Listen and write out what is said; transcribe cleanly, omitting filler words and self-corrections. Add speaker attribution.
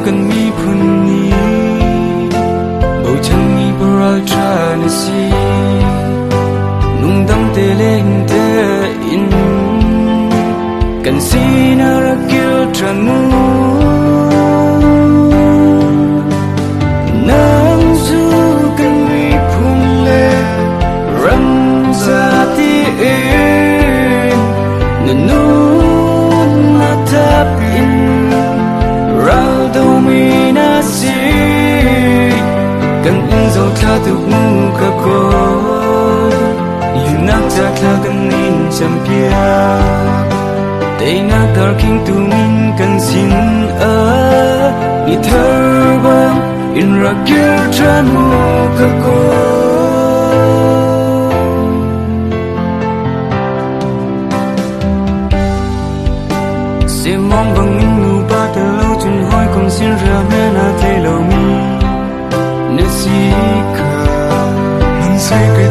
Speaker 1: cần mi phun ni bầu chân mi bờ tra nè si nung đam tê lên tê in cần si na ra kêu tràn mu nang du cần mi phun lệ ram ra ti in nu na tap in rau đâu mi na si cần in dấu tha tu mu ka ko yunak ta tha cần in champia tây na tar king tu min cần sin ni thơ bang in ra kêu chan mu ka ko mong bằng in nu ba từ lâu chun hỏi cùng xin ra mẹ na thấy lâu mi nè si cả mình say cái